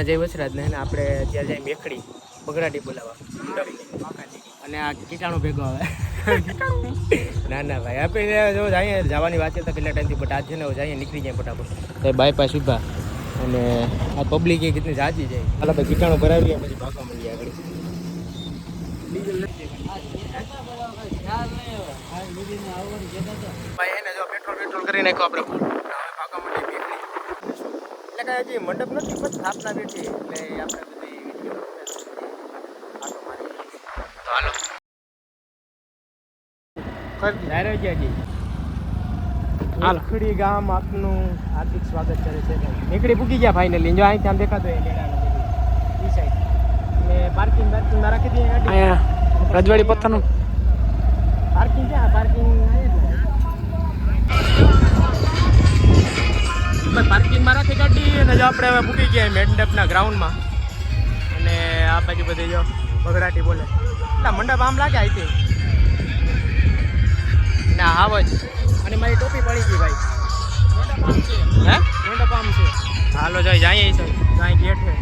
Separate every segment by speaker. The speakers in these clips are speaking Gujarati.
Speaker 1: જય વસરાજ ને આપણે ત્યાં જાય મેખડી બગડાટી બોલાવા અને આ કીટાણું ભેગો આવે ના ના ભાઈ આપણે જો જઈએ જવાની વાત છે તો કેટલા ટાઈમથી બટ આજ છે ને જઈએ નીકળી જાય ફટાફટ તો બાયપાસ ઉભા અને આ પબ્લિક એ કેટલી જાજી જાય હાલ આપણે કીટાણું ભરાવીએ પછી ભાગવા મળીએ આગળ ભાઈ એને જો પેટ્રોલ કરી નાખ્યો આપણે ભાગવા મળીએ એટલે કે હજી મંડપ નથી બસ સ્થાપના બેઠી એટલે આપણે બધી તો હાલો મેખડી ગામ આપનું હાર્દિક સ્વાગત કરે છે મેખડી પૂકી ગયા ફાઇનલી જો અહીંથી આમ દેખાતો એ સાઈડ ને પાર્કિંગમાં રાખી દઈએ અહીંયા રજવાડી પથ્થરનું પાર્કિંગ ક્યાં પાર્કિંગ પાર્કિંગમાં રાખી ગાડી અને જો આપણે હવે પૂકી ગયા મંડપના ગ્રાઉન્ડમાં અને આ બાજુ બધી જો બગડાટી બોલે એટલે મંડપ આમ લાગે અહીંથી ના આવ જ અને મારી ટોપી પડી ગઈ ભાઈ હે મંડપ આમ છે હાલો જઈ જઈએ ત્યાં ગેટ છે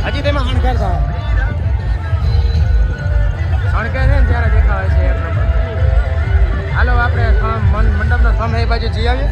Speaker 1: હજી તેમાં શણગાર થાય શણગાર છે ને ત્યારે દેખાવે છે એક નંબર. હાલો આપણે મંડપનો થંભ એ બાજુ જઈ આવીએ.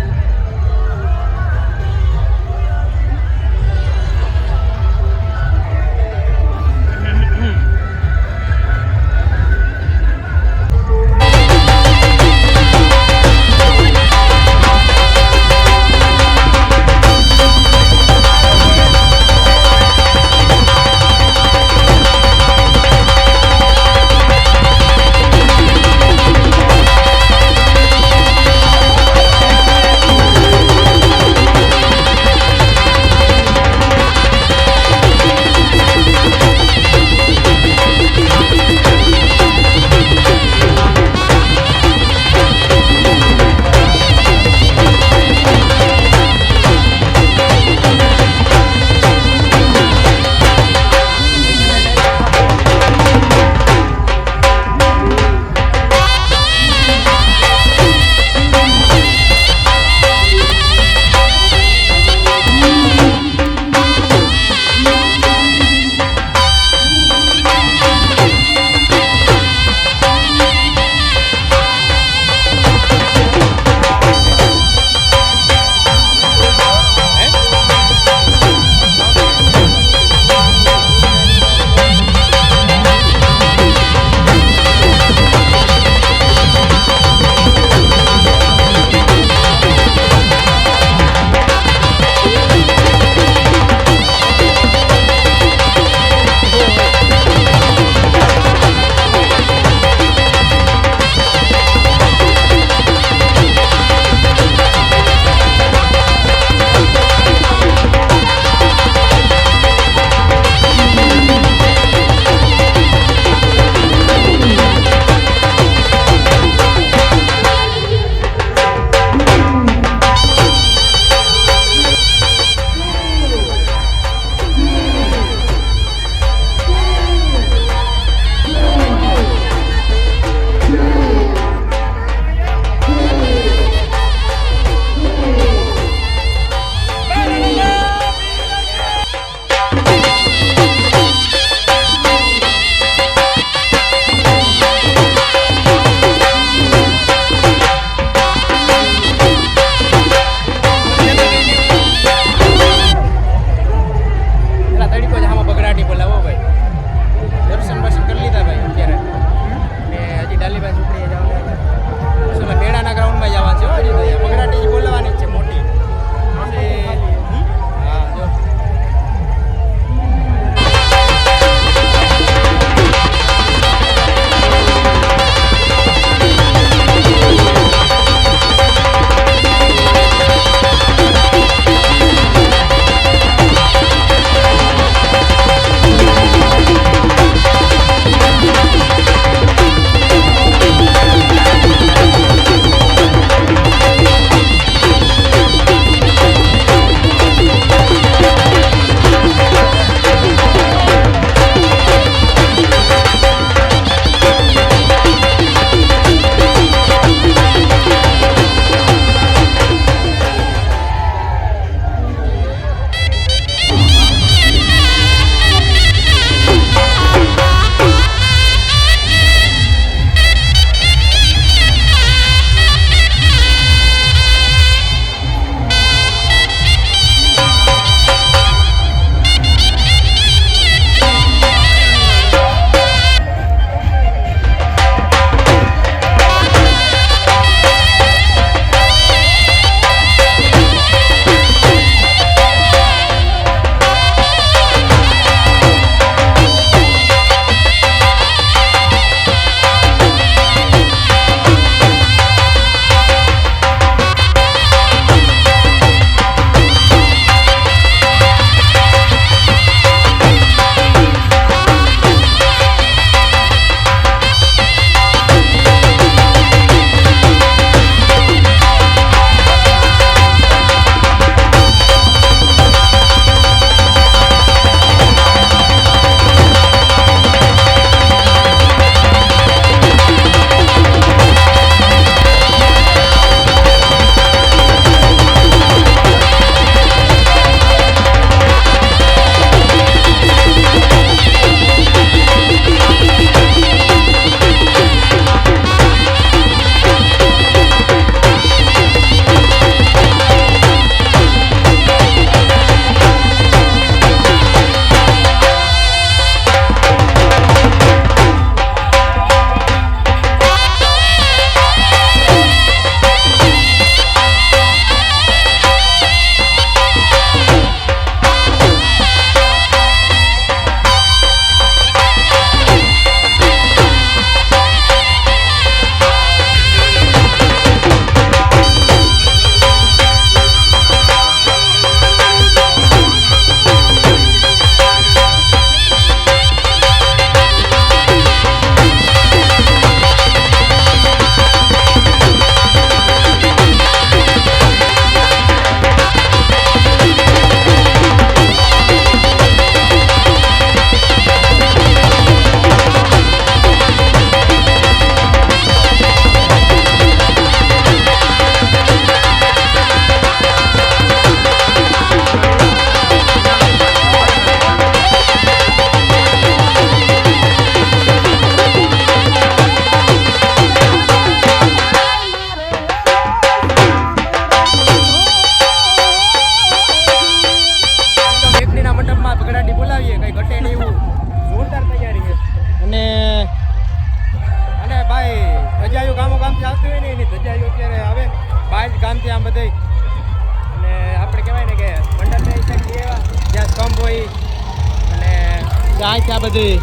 Speaker 1: અહીંથી આ બધી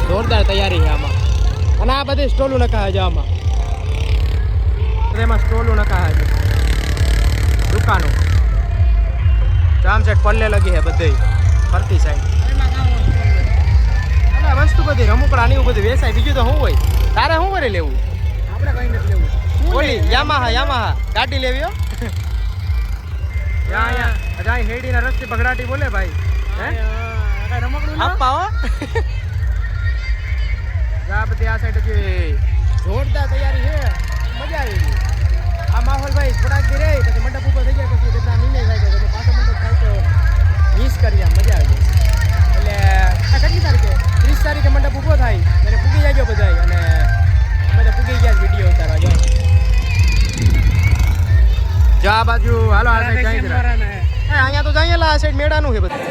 Speaker 1: જોરદાર તૈયારી છે આમાં. અને આ બધી સ્ટોલું નખાય છે આમાં. એમાં સ્ટોલું નખાય છે દુકાનો. જામ સેટ પલ્લે લગી છે બધી ફરતી સાઈડ. અને વસ્તુ બધી રમકડા ને એવું બધું વેચાય. બીજું તો શું હોય? તારે શું કરી લેવું? આપણે કઈ નથી લેવું. ઓલી યામાહા ગાડી લેવી હો. યા હેડીના રસ્તે બગડાટી બોલે ભાઈ. હે રમકડું આપા હો. આ બધી આ સાઈડ જોરદાર તૈયારી છે. મજા આવી ગઈ. આ માહોલ ભાઈ થોડાક દી રહે પછી મંડપ ઉપર થઈ જાય પછી કેટલા નિર્ણય થાય તો પાછો મંડપ થાય તો મિસ કરી મજા આવી જાય. એટલે આ કેટલી તારીખે 30 તારીખે મંડપ ઊભો થાય ત્યારે પૂગી જાજો બધાય. અને અમે તો પૂગી ગયા વિડીયો ઉતારવા જાઓ. જા બાજુ હાલો આ સાઈડ જાય જરા. અહીંયા તો જાયેલા આ સાઈડ મેળાનું છે બધું.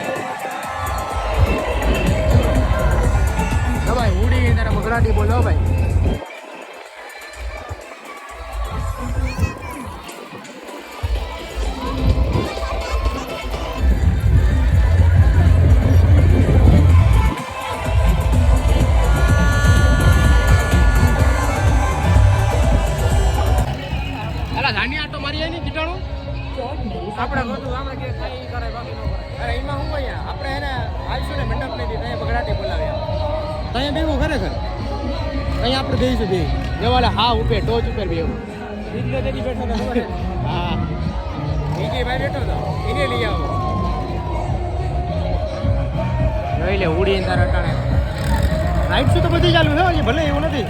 Speaker 1: ભાઈ ઉડી તારા બગડાટી બોલો ભાઈ. આપણે બધું આપણે કે ખાઈ કરે બાકી ન કરે. અરે એમાં શું અહીંયા આપણે એને હાલશું ને મંડપ ને ત્યાં બગડાટી બોલાવ્યા ત્યાં બેવું ખરેખર. અહીંયા આપણે બેસીશું બે જવાલે હા ઉપર ટોચ ઉપર બેવું. બીજો તેની બેઠો હતો ખબર? હા બીજી ભાઈ બેઠો હતો એને લઈ આવો. લઈ લે ઉડીને તારા અટાણે રાઈટ શું તો બધી ચાલુ છે ભલે એવું નથી.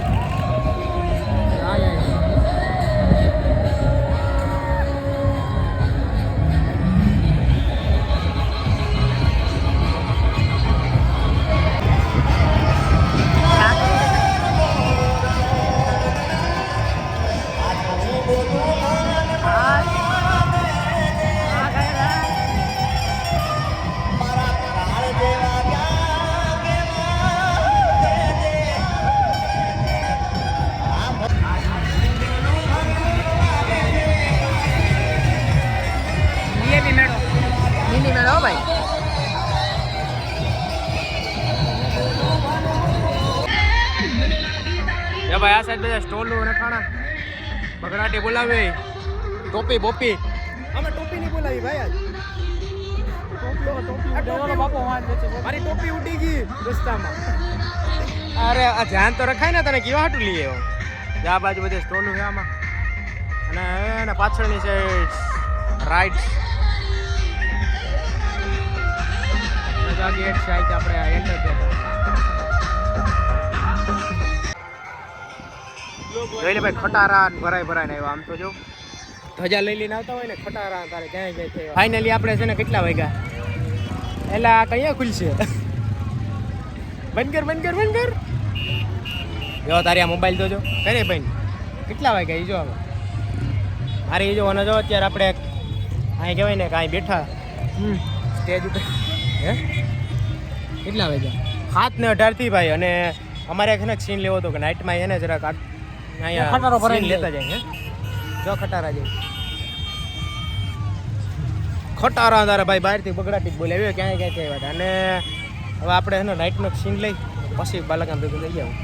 Speaker 1: હા ભાઈ આ સાઈડ બધા સ્ટોલો અને ખાણા બગડાટી બોલાવે. ટોપી બોપી અમે ટોપી નહીં બોલાવી ભાઈ. આજ મારી ટોપી ઉડી ગઈ રસ્તામાં. અરે આ ધ્યાન તો રખાય ને તને કેવા હાટું લઈએ. આ બાજુ બધે સ્ટોલો છે આમાં. અને એના પાછળની સાઈડ રાઈટ ગેટ સાઈડ આપણે એન્ટર થયા. જોઈ લે ભાઈ ખટારા ભરાય ને આવ્યા. આમ તો જો ધજા લઈ લઈને આવતા હોય ને ખટારા તારે ક્યાંય જાય. ફાઇનલી આપણે છે ને કેટલા વાગ્યા એટલે આ કયા ખુલશે? બંધ કર જો તારી આ મોબાઈલ તો જો કરે ભાઈ કેટલા વાગ્યા એ જો. હવે મારે એ જો અને જો અત્યારે આપણે અહીં કહેવાય ને કાંઈ બેઠા સ્ટેજ ઉપર. હે કેટલા વાગ્યા? 7:18 ભાઈ. અને અમારે છે ને સીન લેવો હતો કે નાઇટમાં છે ને જરાક અહીંયા સીન લેતા જાય. હે જો ખટારા જાય ખટારા તારા ભાઈ બહારથી બગડાટી જ બોલાવ્યો ક્યાંય આવ્યા. અને હવે આપણે એનો નાઇટનો સીન લઈ પછી બાલાગામ ભેગું લઈ આવું.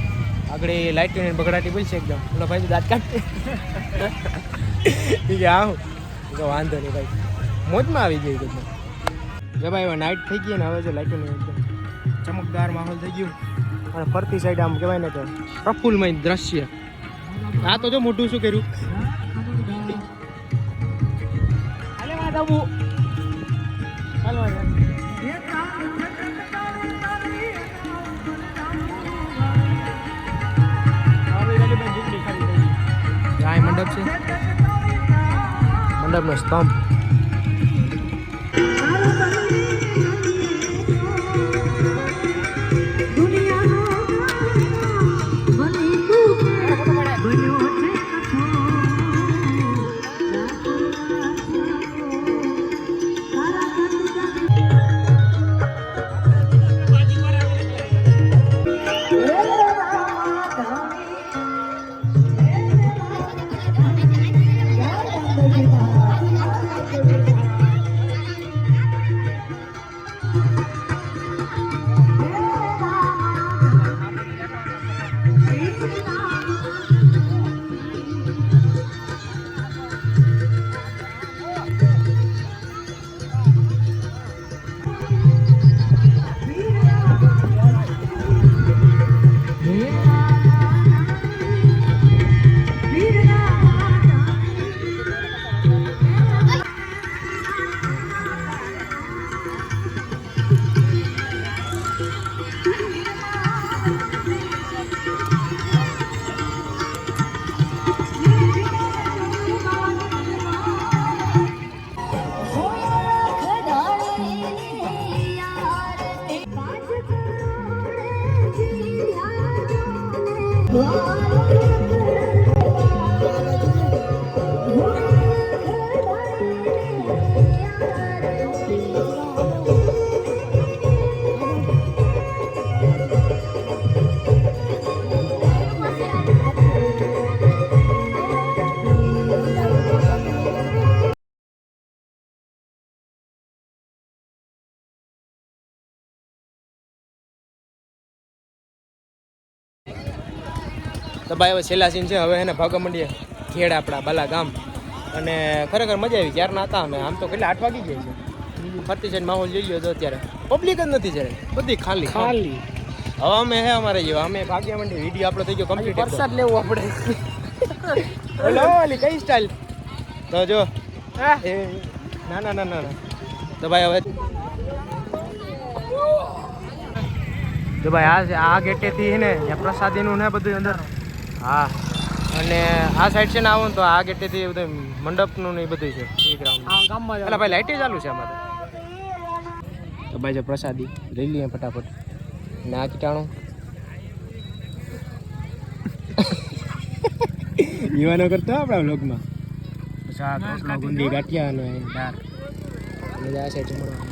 Speaker 1: આગળ લાઇટની બગડાટી બોલશે એકદમ. ઓલો ભાઈ દાંત કાઢે કે આવું તો વાંધો નહીં ભાઈ મોજમાં આવી ગઈ એકદમ. જો ભાઈ હવે નાઇટ થઈ ગઈ ને હવે જો લાઇટોની એકદમ ચમકદાર માહોલ થઈ ગયું. અને ફરતી સાઈડ આમ કહેવાય ને કે પ્રફુલ્લમય દ્રશ્ય. આ તો જો મોટું શું કર્યું. હાલે વાત આવું હાલો મંડપ છે. મંડપનો સ્તંભ તો ભાઈ હવે છેલ્લા સીન છે. હવે એને ભાગવા માંડીએ ખેડ આપણા બાલા ગામ. અને ખરેખર મજા આવી. ક્યારના હતા અમે. આમ તો કેટલા 8 વાગી ગયા છે. ફરતી સાઈડ માહોલ જોઈ લો તો અત્યારે પબ્લિક જ નથી જયારે. બધી ખાલી ખાલી. હવે અમે હે અમારે જેવા અમે ભાગ્યા માંડી. વિડીયો આપણો થઈ ગયો કમ્પ્લીટ. વરસાદ લેવો આપણે. ઓલો ઓલી કઈ સ્ટાઇલ તો જો એ ના ના ના ના. તો ભાઈ હવે જો ભાઈ આ ગેટેથી છે ને પ્રસાદીનું ને બધું અંદર. હા અને આ સાઈડ છે ને આવો ને તો આ ગેટેથી બધું મંડપનું ને એ બધું છે એ ગ્રાઉન્ડ ગામમાં. એટલે ભાઈ લાઇટે ચાલુ છે અમારે. તો ભાઈ જો પ્રસાદી લઈ લઈએ ફટાફટ. ને આ કીટાણું યુવાનો કરતો આપણા વ્લોગમાં શાક રોટલો ગુંદી ગાંઠિયા અને દાળ. અને આ સાઈડ મળવાનું.